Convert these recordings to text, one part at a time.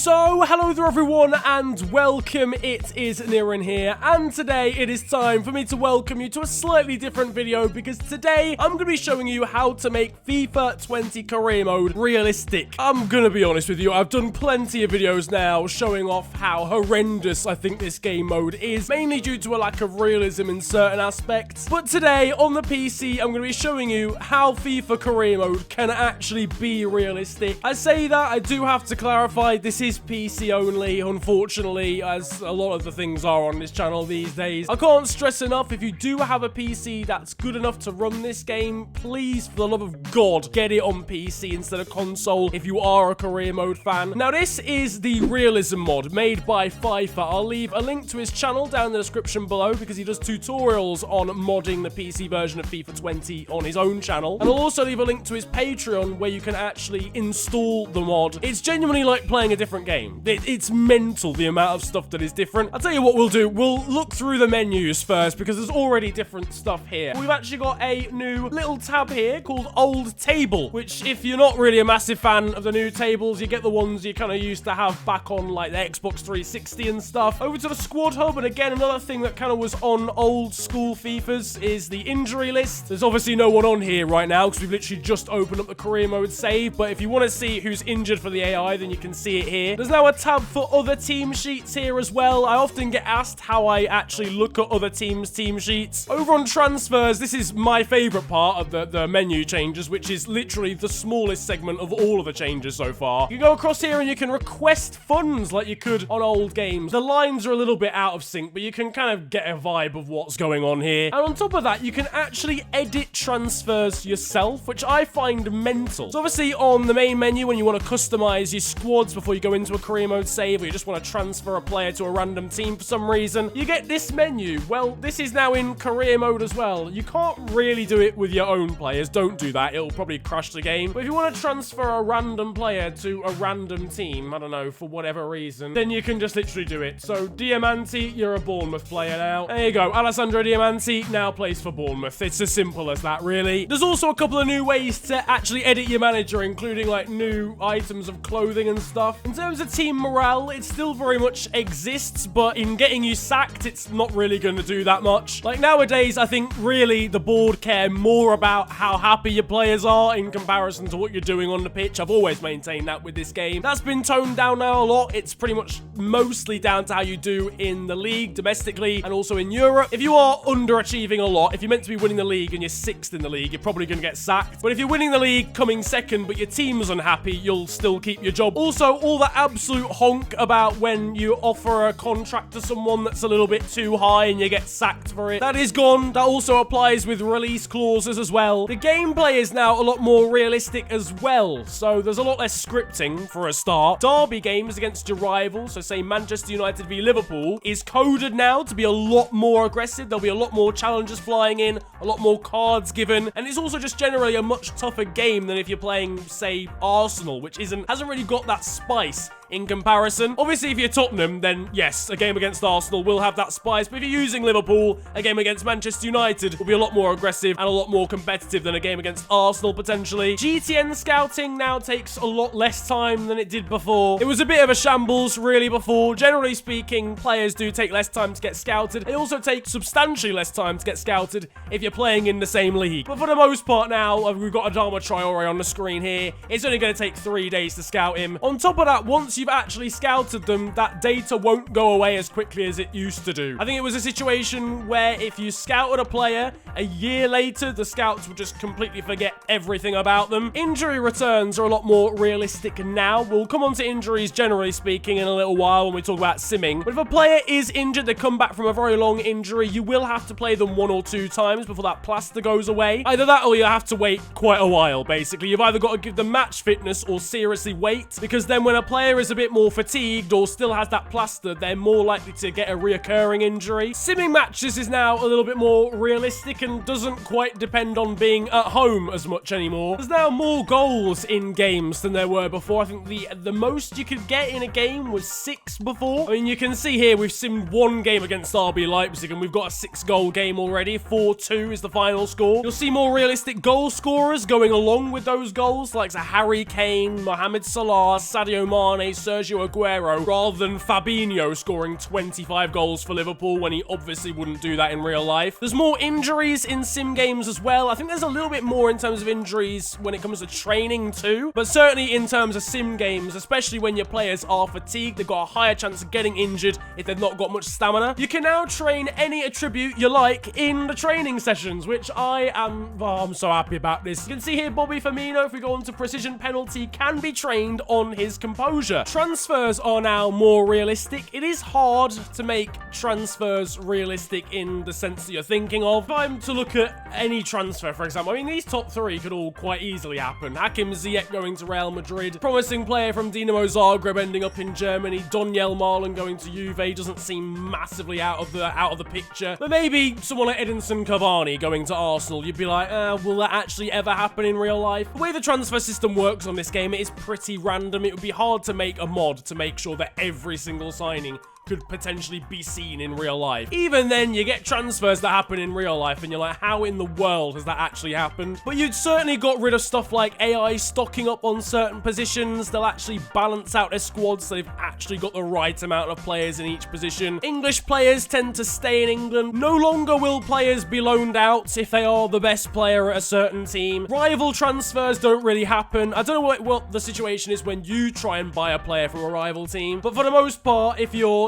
So, hello there everyone and welcome, it is Niran here, and today it is time for me to welcome you to a slightly different video because today I'm going to be showing you how to make FIFA 20 career mode realistic. I'm going to be honest with you, I've done plenty of videos now showing off how horrendous I think this game mode is, mainly due to a lack of realism in certain aspects, but today on the PC I'm going to be showing you how FIFA career mode can actually be realistic. I say that, I do have to clarify, this is PC only, unfortunately, as a lot of the things are on this channel these days. I can't stress enough, if you do have a PC that's good enough to run this game, please, for the love of God, get it on PC instead of console if you are a career mode fan. Now, this is the Realism mod made by Fifa. I'll leave a link to his channel down in the description below because he does tutorials on modding the PC version of FIFA 20 on his own channel. And I'll also leave a link to his Patreon where you can actually install the mod. It's genuinely like playing a different game. It's mental, the amount of stuff that is different. I'll tell you what we'll do. We'll look through the menus first because there's already different stuff here. We've actually got a new little tab here called Old Table, which if you're not really a massive fan of the new tables, you get the ones you kind of used to have back on like the Xbox 360 and stuff. Over to the squad hub, and again, another thing that kind of was on old school FIFA's is the injury list. There's obviously no one on here right now because we've literally just opened up the career mode save, but if you want to see who's injured for the AI, then you can see it here. There's now a tab for other team sheets here as well. I often get asked how I actually look at other teams' team sheets. Over on transfers, this is my favorite part of the menu changes, which is literally the smallest segment of all of the changes so far. You can go across here and you can request funds like you could on old games. The lines are a little bit out of sync, but you can kind of get a vibe of what's going on here. And on top of that, you can actually edit transfers yourself, which I find mental. So obviously on the main menu, when you want to customize your squads before you go into a career mode save, or you just want to transfer a player to a random team for some reason, you get this menu. Well, this is now in career mode as well. You can't really do it with your own players. Don't do that. It'll probably crash the game. But if you want to transfer a random player to a random team, I don't know, for whatever reason, then you can just literally do it. So Diamanti, you're a Bournemouth player now. There you go. Alessandro Diamanti now plays for Bournemouth. It's as simple as that, really. There's also a couple of new ways to actually edit your manager, including like new items of clothing and stuff. In terms of team morale, it still very much exists, but in getting you sacked, it's not really going to do that much. Like nowadays, I think really the board care more about how happy your players are in comparison to what you're doing on the pitch. I've always maintained that with this game. That's been toned down now a lot. It's pretty much mostly down to how you do in the league, domestically, and also in Europe. If you are underachieving a lot, if you're meant to be winning the league and you're 6th in the league, you're probably going to get sacked. But if you're winning the league coming 2nd, but your team's unhappy, you'll still keep your job. Also, all the absolute honk about when you offer a contract to someone that's a little bit too high and you get sacked for it, that is gone. That also applies with release clauses as well. The gameplay is now a lot more realistic as well, so there's a lot less scripting for a start. Derby games against your rivals, so say Manchester United v Liverpool, is coded now to be a lot more aggressive. There'll be a lot more challenges flying in, a lot more cards given, and it's also just generally a much tougher game than if you're playing, say, Arsenal, which hasn't really got that spice in comparison. Obviously, if you're Tottenham, then yes, a game against Arsenal will have that spice, but if you're using Liverpool, a game against Manchester United will be a lot more aggressive and a lot more competitive than a game against Arsenal, potentially. GTN scouting now takes a lot less time than it did before. It was a bit of a shambles, really, before. Generally speaking, players do take less time to get scouted. They also take substantially less time to get scouted if you're playing in the same league. But for the most part now, we've got Adama Traore on the screen here. It's only going to take 3 days to scout him. On top of that, once you've actually scouted them, that data won't go away as quickly as it used to do. I think it was a situation where if you scouted a player, a year later, the scouts would just completely forget everything about them. Injury returns are a lot more realistic now. We'll come on to injuries, generally speaking, in a little while when we talk about simming. But if a player is injured, they come back from a very long injury, you will have to play them 1 or 2 times before that plaster goes away. Either that or you have to wait quite a while, basically. You've either got to give them match fitness or seriously wait, because then when a player is a bit more fatigued or still has that plaster, they're more likely to get a reoccurring injury. Simming matches is now a little bit more realistic and doesn't quite depend on being at home as much anymore. There's now more goals in games than there were before. I think the most you could get in a game was 6 before. I mean, you can see here we've simmed 1 game against RB Leipzig and we've got a 6-goal game already. 4-2 is the final score. You'll see more realistic goal scorers going along with those goals, like Harry Kane, Mohamed Salah, Sadio Mane, Sergio Aguero rather than Fabinho scoring 25 goals for Liverpool when he obviously wouldn't do that in real life. There's more injuries in sim games as well. I think there's a little bit more in terms of injuries when it comes to training too, but certainly in terms of sim games, especially when your players are fatigued, they've got a higher chance of getting injured if they've not got much stamina. You can now train any attribute you like in the training sessions, which I'm so happy about this. You can see here Bobby Firmino, if we go on to precision penalty, can be trained on his composure. Transfers are now more realistic. It is hard to make transfers realistic in the sense that you're thinking of. If I'm to look at any transfer, for example, I mean, these top three could all quite easily happen. Hakim Ziyech going to Real Madrid, promising player from Dinamo Zagreb ending up in Germany, Donyell Malen going to Juve doesn't seem massively out of the picture, but maybe someone like Edinson Cavani going to Arsenal, you'd be like, will that actually ever happen in real life? The way the transfer system works on this game, it is pretty random. It would be hard to make a mod to make sure that every single signing could potentially be seen in real life. Even then, you get transfers that happen in real life, and you're like, how in the world has that actually happened? But you'd certainly got rid of stuff like AI stocking up on certain positions. They'll actually balance out their squads so they've actually got the right amount of players in each position. English players tend to stay in England. No longer will players be loaned out if they are the best player at a certain team. Rival transfers don't really happen. I don't know what the situation is when you try and buy a player from a rival team, but for the most part,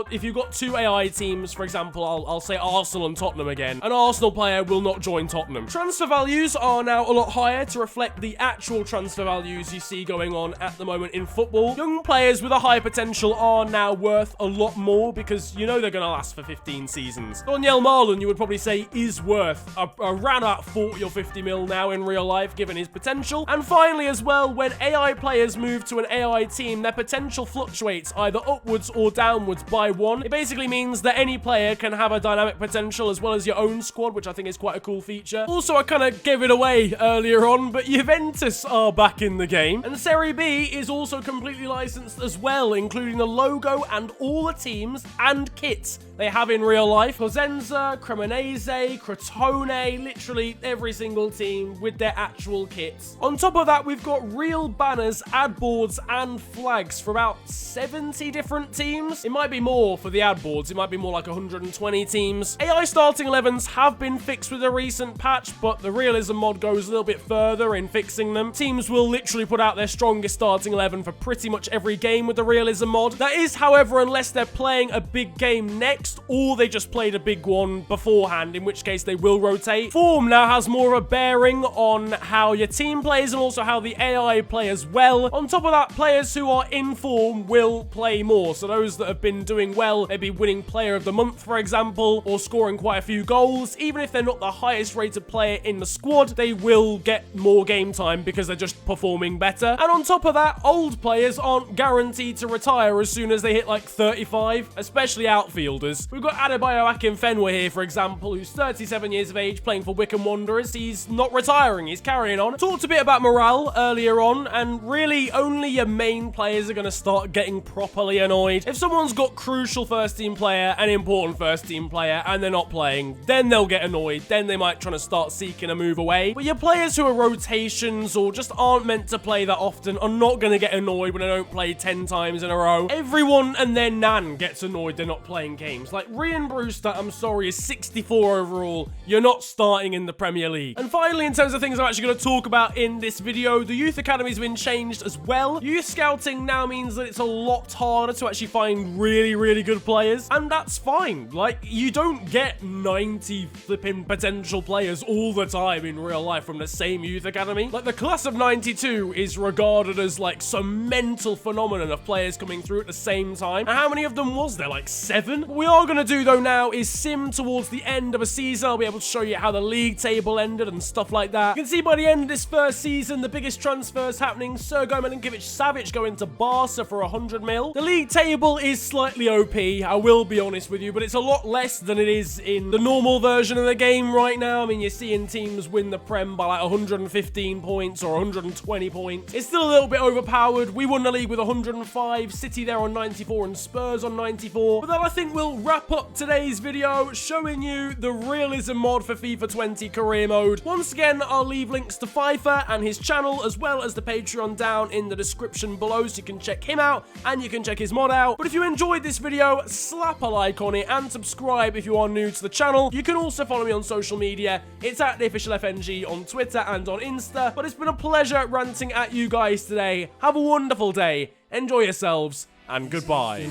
if you've got two AI teams, for example, I'll say Arsenal and Tottenham again, an Arsenal player will not join Tottenham. Transfer values are now a lot higher to reflect the actual transfer values you see going on at the moment in football. Young players with a high potential are now worth a lot more because you know they're going to last for 15 seasons. Donyell Malen, you would probably say, is worth around about 40 or 50 mil now in real life, given his potential. And finally as well, when AI players move to an AI team, their potential fluctuates either upwards or downwards by 1. It basically means that any player can have a dynamic potential as well as your own squad, which I think is quite a cool feature. Also, I kind of gave it away earlier on, but Juventus are back in the game. And Serie B is also completely licensed as well, including the logo and all the teams and kits they have in real life. Cosenza, Cremonese, Crotone, literally every single team with their actual kits. On top of that, we've got real banners, ad boards, and flags for about 70 different teams. It might be more for the ad boards. It might be more like 120 teams. AI starting 11s have been fixed with a recent patch, but the Realism mod goes a little bit further in fixing them. Teams will literally put out their strongest starting 11 for pretty much every game with the Realism mod. That is, however, unless they're playing a big game next, or they just played a big one beforehand, in which case they will rotate. Form now has more of a bearing on how your team plays and also how the AI play as well. On top of that, players who are in form will play more. So those that have been doing well, maybe winning player of the month, for example, or scoring quite a few goals, even if they're not the highest rated player in the squad, they will get more game time because they're just performing better. And on top of that, old players aren't guaranteed to retire as soon as they hit like 35, especially outfielders. We've got Adebayo Akinfenwa here, for example, who's 37 years of age, playing for Wycombe Wanderers. He's not retiring, he's carrying on. Talked a bit about morale earlier on, and really only your main players are going to start getting properly annoyed. If someone's got crucial first team player, an important first team player, and they're not playing, then they'll get annoyed. Then they might try to start seeking a move away. But your players who are rotations or just aren't meant to play that often are not going to get annoyed when they don't play 10 times in a row. Everyone and their nan gets annoyed they're not playing games. Like Ryan Brewster, I'm sorry, is 64 overall. You're not starting in the Premier League. And finally, in terms of things I'm actually going to talk about in this video, the youth academies have been changed as well. Youth scouting now means that it's a lot harder to actually find really good players, and that's fine. Like, you don't get 90 flipping potential players all the time in real life from the same youth academy. Like, the class of 92 is regarded as like some mental phenomenon of players coming through at the same time. And how many of them was there? Like 7? What we are going to do though now is sim towards the end of a season. I'll be able to show you how the league table ended and stuff like that. You can see by the end of this first season, the biggest transfers happening: Sergej Milinkovic-Savic going to Barca for 100 mil. The league table is slightly OP, I will be honest with you, but it's a lot less than it is in the normal version of the game right now. I mean, you're seeing teams win the Prem by like 115 points or 120 points. It's still a little bit overpowered. We won the league with 105, City there on 94 and Spurs on 94. But then I think we'll wrap up today's video showing you the Realism mod for FIFA 20 career mode. Once again, I'll leave links to FIFA and his channel as well as the Patreon down in the description below so you can check him out and you can check his mod out. But if you enjoyed this video, slap a like on it and subscribe if you are new to the channel. You can also follow me on social media. It's at the official FNG on Twitter and on Insta. But it's been a pleasure ranting at you guys today. Have a wonderful day, enjoy yourselves, and goodbye.